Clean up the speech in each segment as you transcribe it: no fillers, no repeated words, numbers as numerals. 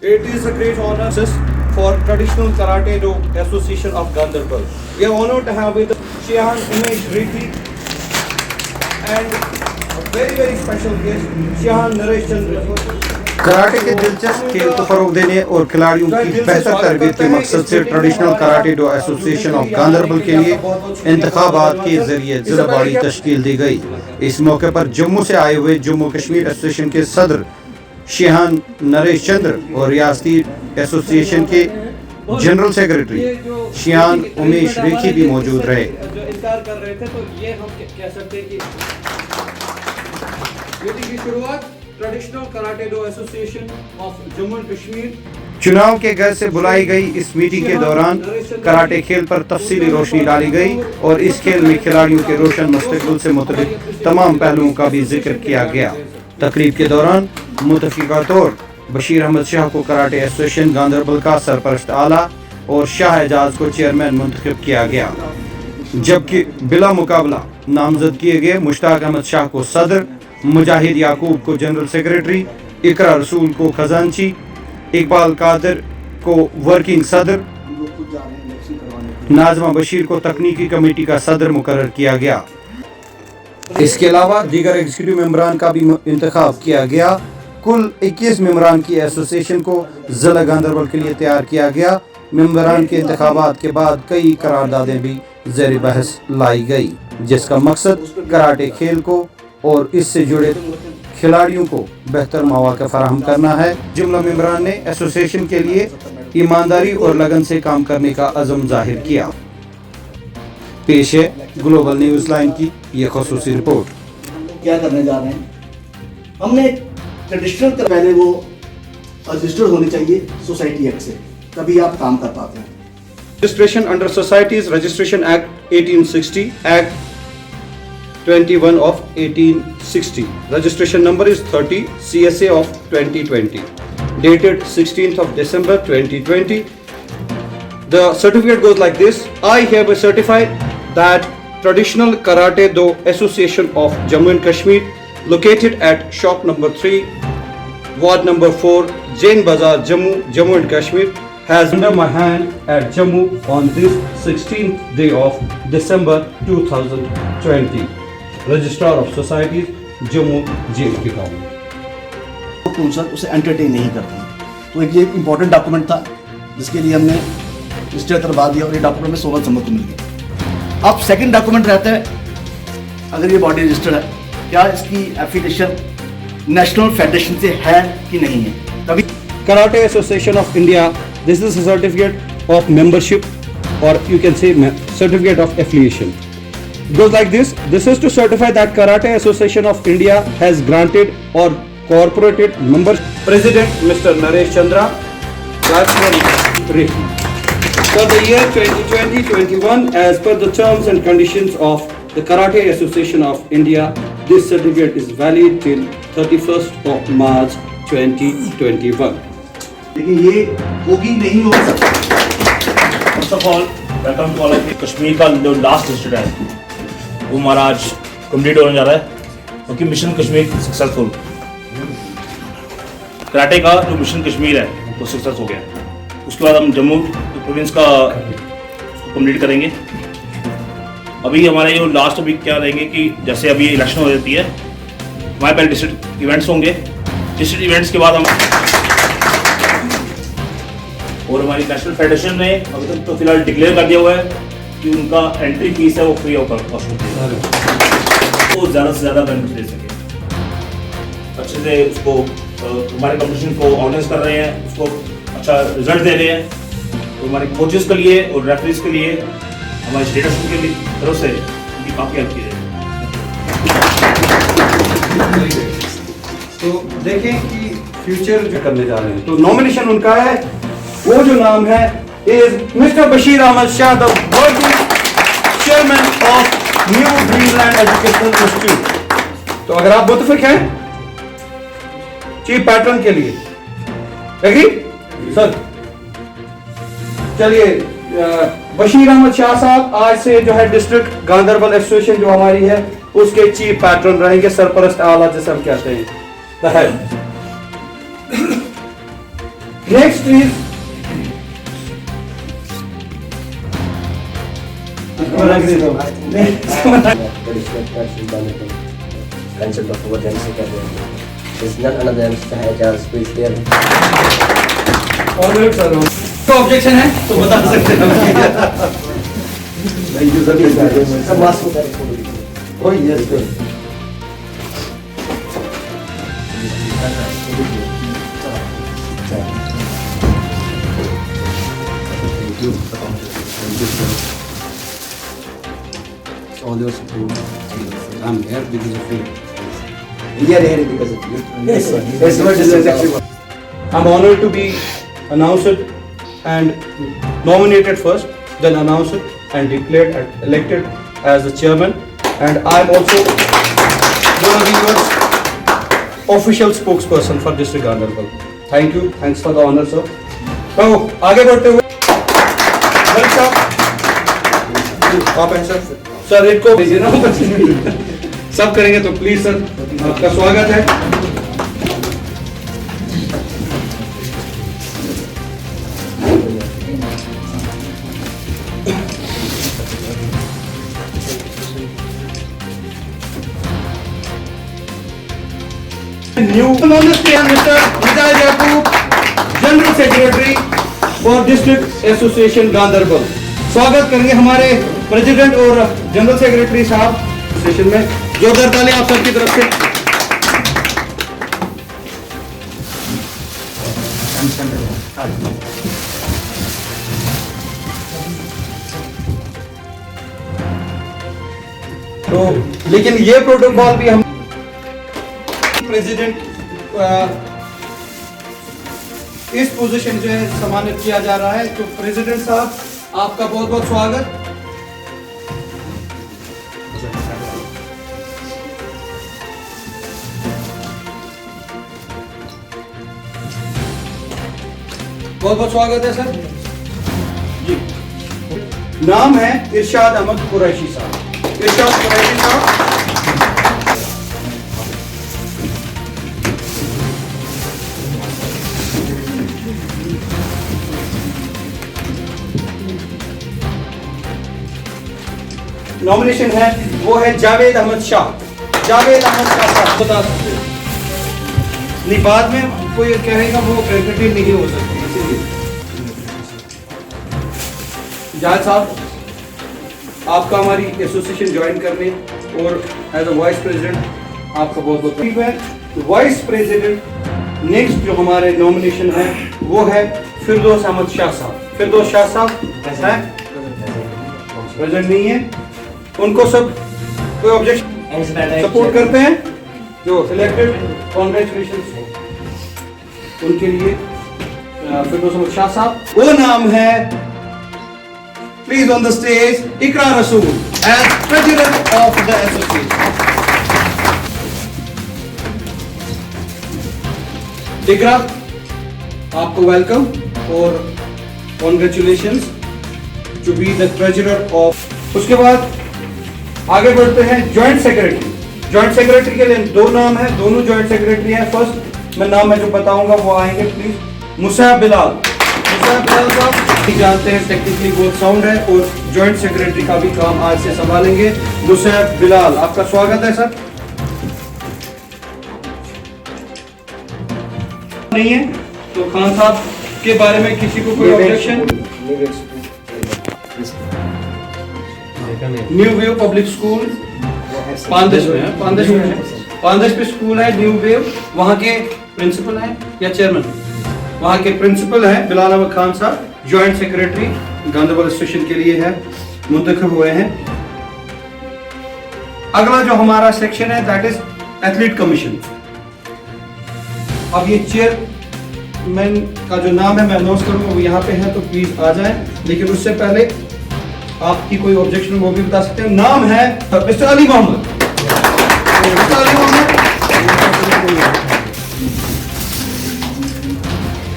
It is a great honor for Traditional Karate Do Association of Ganderbal. We are honored to have with us Shihan Umesh Rikhi and a very special guest, Shihan Naresh Chandra. Karate के दिलचस्प खेल को फरोग देने और खिलाड़ियों की बेहतर तरबियत के मकसद से traditional karate do association of Ganderbal के लिए इंतखाबात के जरिए जिला बॉडी तश्कील दी गई। इस मौके पर जम्मू से आए हुए जम्मू कश्मीर एसोसिएशन के सदर शिहान नरेश चंद्र और रियासती एसोसिएशन के जनरल सेक्रेटरी शिहान उमेश रेखी भी मौजूद रहे। Traditional karate do association of Jammu and Kashmir चुनाव के घर से बुलाई गई इस मीटिंग के दौरान कराटे खेल पर तफसीली रोशनी डाली गई और इस खेल में खिलाड़ियों के रोशन मुस्तकबिल से मुतल्लिक तमाम पहलुओं का भी जिक्र किया गया। तकरीब के दौरान मुतफ़िका तौर बशीर अहमद शाह को कराटे एसोसिएशन गांदरबल का सरपरस्त आला और शाह एजाज को चेयरमैन मुंतखब किया गया, जबकि बिला मुकाबला नामजद किए गए मुश्ताक अहमद शाह को सदर, मुजाहिद याकूब को जनरल सेक्रेटरी, इकरा रसूल को खजांची, इकबाल कादिर को वर्किंग सदर, नाजमा बशीर को तकनीकी कमेटी का सदर मुकर्रर किया गया। इसके अलावा दीगर एग्जीक्यूटिव मेंबरान का भी इंतखाब किया गया। कुल 21 मेंबरान की एसोसिएशन को जिला गांदरबल के लिए तैयार किया गया। मेंबरान के इंतखाबात के बाद कई करारदादें भी ज़ेर बहस लाई गई, जिसका मकसद कराटे खेल को और इससे जुड़े खिलाड़ियों को बेहतर मौका फराहम करना है। जुमला मेंबरान ने एसोसिएशन के लिए ईमानदारी और लगन से काम करने का अज़म जाहिर किया। पेश है ग्लोबल न्यूज़ लाइन की यह ख़ुसूसी रिपोर्ट। क्या करने जा रहे हैं? हमने ट्रेडिशनल पहले वो रजिस्टर्ड होनी चाहिए सोसाइटी एक्ट से, तभी आप काम कर पाते हैं। Registration under Societies Registration Act 1860, Act 21 of 1860. Registration number is 30, CSA of 2020, dated 16th of December 2020. The certificate goes like this: I hereby certify that Traditional Karate Do Association of Jammu and Kashmir, located at shop number 3, ward number 4, Jain Bazaar, Jammu and Kashmir, has under my hand at Jammu on this 16th day of December 2020. Registrar of Societies, Jammu, J.K. Town. Council उसे entertain नहीं करते हैं, तो एक ये important document था जिसके लिए हमने रजिस्टर करवा दिया और ये डॉक्यूमेंट में 16 सम्मत मिल गई। अब सेकंड डॉक्यूमेंट रहता है, अगर ये बॉडी रजिस्टर्ड है, क्या इसकी एफिलिएशन नेशनल फेडरेशन से है कि नहीं है। तभी Karate Association of India, this is a certificate of membership, or you can say certificate of affiliation. It goes like this: this is to certify that Karate Association of India has granted or incorporated members. President Mr. Naresh Chandra, for the year 2020-21, as per the terms and conditions of the Karate Association of India, this certificate is valid till 31st of March 2021. लेकिन ये होगी नहीं हो सकता। First of all welcome to all of you. Kashmir का जो last district है वो हमारा आज कंप्लीट होने जा रहा है, क्योंकि मिशन कश्मीर सक्सेसफुल, कराटे का जो मिशन कश्मीर है वो सक्सेस हो गया। उसके बाद हम जम्मू प्रोविंस का कंप्लीट करेंगे। अभी हमारे जो लास्ट अभी क्या रहेंगे कि जैसे अभी इलेक्शन हो जाती है, हमारे पहले डिस्ट्रिक्ट इवेंट्स होंगे, डिस्ट्रिक्ट इवेंट्स के बाद हम और हमारी नेशनल फेडरेशन ने अभी तक तो फिलहाल डिक्लेयर कर दिया हुआ है कि उनका एंट्री फीस है वो फ्री ऑफ कॉस्ट होती है, तो ज़्यादा से ज़्यादा बेनिफिट दे सके। अच्छे से उसको हमारे कंपटीशन को ऑर्गेनाइज कर रहे हैं, उसको अच्छा रिजल्ट दे रहे हैं, तो हमारे कोचेज़ के लिए और रेफरीज के लिए हमारे स्टेटस के लिए तरफ से उनकी काफ़ी हेल्प की है। तो देखें कि फ्यूचर जो करने जा रहे हैं, तो नॉमिनेशन उनका है, वो जो नाम है is mister Bashir Ahmad Shah, the working chairman of New Dreamland Educational Institute. तो अगर आप मुतफिक हैं चीफ पैटर्न के लिए, एग्री सर? चलिए, बशीर अहमद शाह साहब आज से जो है डिस्ट्रिक्ट गांदरबल एसोसिएशन जो हमारी है उसके चीफ पैटर्न रहेंगे, सरपरस्त आला जिसे हम कहते हैं, the head. Next is Concept of our General Secretary is none other than Shahjahan Speech there. honored sir. तो ऑब्जेक्शन है तो बता सकते हैं. Thank you, sir. Sir, mask with that. Oh, yes, sir. It's all yours. I'm here because of you. We are here because of you. Yes, sir. Yes, sir. This is actually. I'm honored to be announced and nominated first, then announced and declared and elected as the chairman. And I'm also going to be your official spokesperson for District Ganderval. Thank you. Thanks for the honor, sir. तो आगे बढ़ते हुए आप हैं sir. Sir इनको भेजिए ना सब करेंगे तो प्लीज सर आपका स्वागत है. New Mr. Vijay Jakub, General Secretary for District Association Ganderbal. स्वागत करेंगे हमारे प्रेसिडेंट और जनरल सेक्रेटरी साहब सेशन में. जोरदार ताली आप सबकी तरफ से. तो लेकिन ये प्रोटोकॉल भी हम प्रेसिडेंट इस पोजीशन जो है सम्मानित किया जा रहा है. तो प्रेसिडेंट साहब आपका बहुत बहुत स्वागत. बहुत बहुत स्वागत है सर जी. नाम है इरशाद अहमद कुरैशी साहब. इरशाद कुरैशी साहब नॉमिनेशन है वो है जावेद अहमद शाह. जावेद अहमद शाह साहब बता सकते हैं. नहीं बाद में कोई कहेगा वो क्रेडिटेड नहीं हो सकती इसीलिए. जावेद साहब आपका हमारी एसोसिएशन ज्वाइन करने और एज अ वाइस प्रेसिडेंट आपका बहुत बहुत है. वाइस प्रेसिडेंट नेक्स्ट जो हमारे नॉमिनेशन है वो है फिरदौस अहमद शाह साहब. फिरदौस शाह साहब है प्रेसिडेंट नहीं है. उनको सब कोई ऑब्जेक्शन सपोर्ट करते हैं जो सिलेक्टेड. कॉन्ग्रेचुलेशन उनके लिए. फिरदौस अहमद शाह साहब. वो नाम है please on the stage Iqra Rasool as president of the association. Iqra आपको वेलकम और congratulations to be the treasurer of. उसके बाद आगे बढ़ते हैं जॉइंट सेक्रेटरी. जॉइंट सेक्रेटरी के लिए दो नाम है. दोनों जॉइंट सेक्रेटरी हैं. फर्स्ट मैं नाम है जो बताऊंगा वो आएंगे प्लीज. मुसैब बिलाल. मुसैब बिलाल साहब जानते हैं टेक्निकली बहुत साउंड है और जॉइंट सेक्रेटरी का भी काम आज से संभालेंगे. मुसैब बिलाल आपका स्वागत है सर. नहीं है तो खान साहब के बारे में किसी को कोई objection. New wave public school पांदश में है. पांदश में है. पांदश पे स्कूल है न्यू वेव. वहाँ के प्रिंसिपल हैं या चेयरमैन. वहाँ के प्रिंसिपल हैं बिलाल अहमद खान साहब. जॉइंट सेक्रेटरी गांधरबल एसोसिएशन के लिए है मुंतखब हुए हैं. अगला जो हमारा सेक्शन है दैट इज एथलीट कमीशन. अब ये चेयरमैन का जो नाम है मैं अनाउंस करूंगा वो यहाँ पे है तो प्लीज आ जाए. लेकिन उससे पहले आपकी कोई ऑब्जेक्शन वो भी बता सकते हैं. नाम है mister Ali Mohammad. Mister Ali Mohammad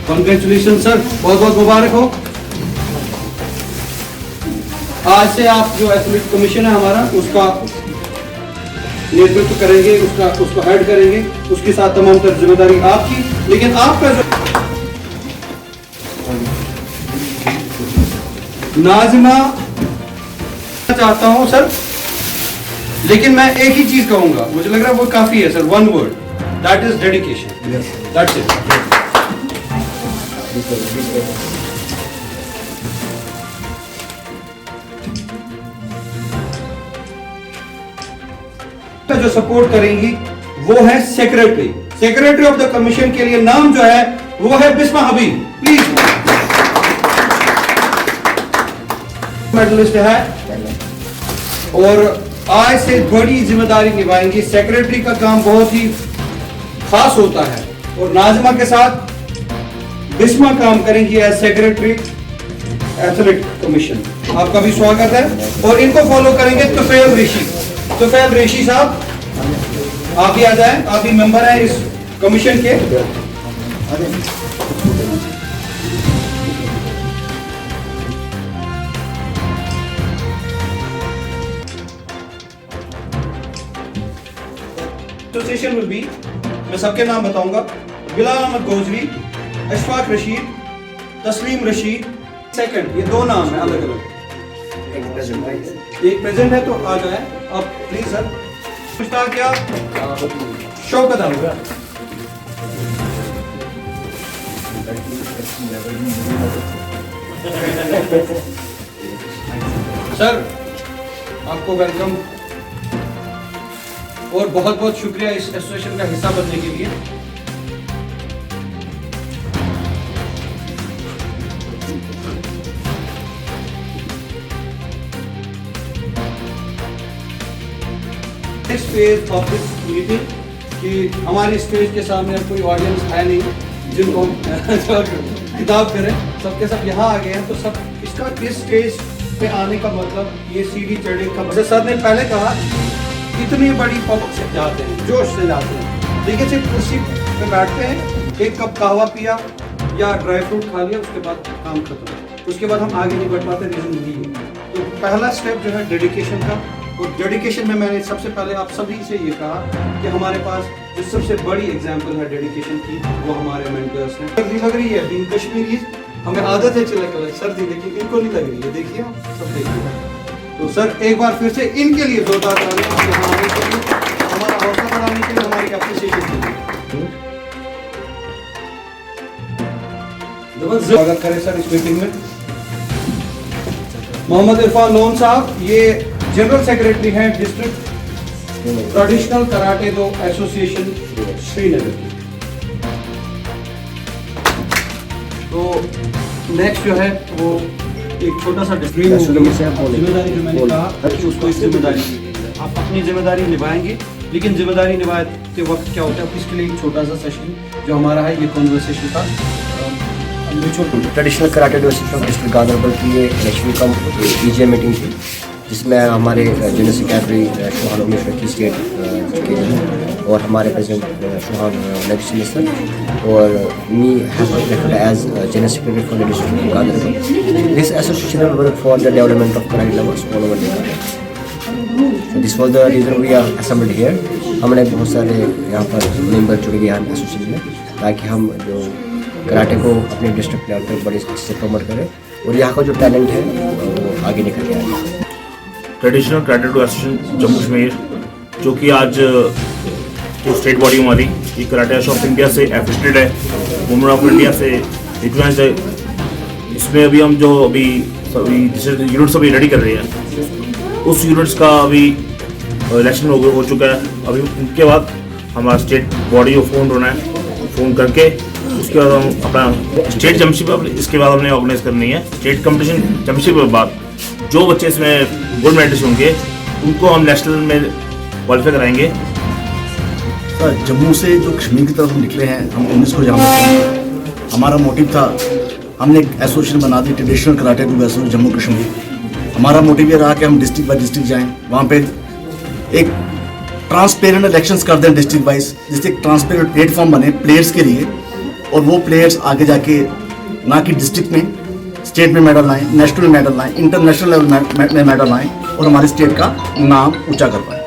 congratulation sir. बहुत बहुत मुबारक हो. आज से आप जो एथलीट कमीशन है हमारा उसका नेतृत्व करेंगे. उसको हेड करेंगे. उसके साथ तमाम तर जिम्मेदारी आपकी. लेकिन आपका जो नाजिमा चाहता हूं सर, लेकिन मैं एक ही चीज कहूंगा, मुझे लग रहा है वो काफी है sir, one word, that is dedication, that's it. जो सपोर्ट करेंगी वो है secretary, secretary of the commission के लिए नाम जो है वो है बिस्मा हबीब, प्लीज। मेडलिस्ट है और आज से बड़ी जिम्मेदारी निभाएंगी। सेक्रेटरी का काम बहुत ही खास होता है और नाज़िमा के साथ बिस्मा काम करेंगी एज सेक्रेटरी एथलेटिक कमीशन। आपका भी स्वागत है और इनको फॉलो करेंगे तुफैल रेशी। तुफैल रेशी साहब आप भी आ जाएं, आप भी मेंबर हैं इस कमीशन के। एसोसिएशन विल बी, मैं सबके नाम बताऊंगा, बिलाल अहमद गोजरी, अशफाक रशीद, तस्लीम रशीद। सेकंड, ये दो नाम है अलग अलग। एक प्रेजेंट है तो आ जाए आप प्लीज सर। मुश्ताक क्या शौकत होगा सर, आपको वेलकम और बहुत बहुत शुक्रिया इस एसोसिएशन का हिस्सा बनने के लिए। Next phase of this meeting कि हमारे स्टेज के सामने कोई ऑडियंस है नहीं जिनको हम किताब करें, सबके सब यहाँ आ गए हैं, तो सब इसका इस स्टेज पे आने का मतलब ये सीढ़ी चढ़ने का मतलब। सर ने पहले कहा इतनी बड़ी पब्लिक से जाते हैं, जोश से जाते हैं, लेकिन सिर्फ कुर्सी पे बैठते हैं, एक कप कहवा पिया या ड्राई फ्रूट खा लिया, उसके बाद काम खत्म, उसके बाद हम आगे नहीं बढ़ पाते। रीजन यही है। तो पहला स्टेप जो है डेडिकेशन का, और डेडिकेशन में मैंने सबसे पहले आप सभी से ये कहा कि हमारे पास जो सबसे बड़ी एग्जाम्पल है डेडिकेशन की वो हमारे मेंटर्स हैं। सर्दी लग रही है, बीइंग कश्मीरी हमें आदत है चले सर्दी, लेकिन इनको नहीं लग रही है, देखिए आप सब देखिए। तो सर एक बार फिर से इनके लिए जोरदार तालियां, हमारा हौसला बढ़ाने के लिए, हमारी एप्रिसिएशन के लिए। स्वागत करें सर इस मीटिंग में। मोहम्मद इरफान लोन साहब, ये जनरल सेक्रेटरी हैं डिस्ट्रिक्ट ट्रेडिशनल कराटे दो एसोसिएशन श्रीनगर। तो नेक्स्ट जो है वो एक छोटा सा जिम्मेदारी जो मैंने कहा कि उसको इस जिम्मेदारी, आप अपनी जिम्मेदारी निभाएंगे, लेकिन जिम्मेदारी निभाते वक्त क्या होता है इसके लिए एक छोटा सा सेशन जो हमारा है, ये कॉन्वर्सेशन था। Traditional karate do association district Ganderbal की ये इलेक्शन कम ईजे मीटिंग थी, जिसमें हमारे जनरल सेक्रेटरी शोहान उमेश की स्टेट के और हमारे प्रेसिडेंट शोहान नेक्स्ट मिनिस्टर और me have elected as general secretary for the district of Gadaribal. This association will work for the development of karate lovers all over the country. So this was the reason we are assembled here. हमने बहुत सारे यहाँ पर member जुड़ गए हैं association में, ताकि हम जो कराटे को अपने डिस्ट्रिक्ट लेवल पर बड़े अच्छे से प्रमोट करें और यहाँ का जो टैलेंट है वो आगे निकल के आए। Traditional karate do association Jammu Kashmir, जो कि आज जो स्टेट बॉडी हमारी ये कराटे ऑफ इंडिया से एफिलिएटेड है, वुमेन ऑफ इंडिया से रिकॉग्नाइज्ड है। इसमें अभी हम जो अभी सभी यूनिट्स अभी रेडी कर रहे हैं, उस यूनिट्स का अभी इलेक्शन हो चुका है। अभी उनके बाद हमारा स्टेट बॉडी को फोन होना है, फ़ोन करके उसके बाद हम अपना स्टेट चैम्पियनशिप, इसके बाद हमने ऑर्गेनाइज करनी है स्टेट कंपटीशन चैम्पियनशिप के बाद जो बच्चे इसमें गोल्ड मेडलिस्ट होंगे उनको हम नेशनल में क्वालिफाई कराएंगे। सर जम्मू से जो कश्मीर की तरफ हम निकले हैं, हम 19 को यहाँ हमारा मोटिव था, हमने एक एसोसिएशन बना the traditional karate do association Jammu Kashmir. हमारा मोटिव ये रहा कि हम डिस्ट्रिक्ट बाई डिस्ट्रिक्ट जाएँ, वहाँ पे एक ट्रांसपेरेंट इलेक्शंस कर दें डिस्ट्रिक्ट वाइज, जिससे एक ट्रांसपेरेंट प्लेटफॉर्म बने प्लेयर्स के लिए, और वो प्लेयर्स आगे जाके ना कि डिस्ट्रिक्ट में स्टेट में मेडल लाएं, नेशनल मेडल लाएं, इंटरनेशनल लेवल में मेडल लाएं और हमारे स्टेट का नाम ऊंचा कर पाएं।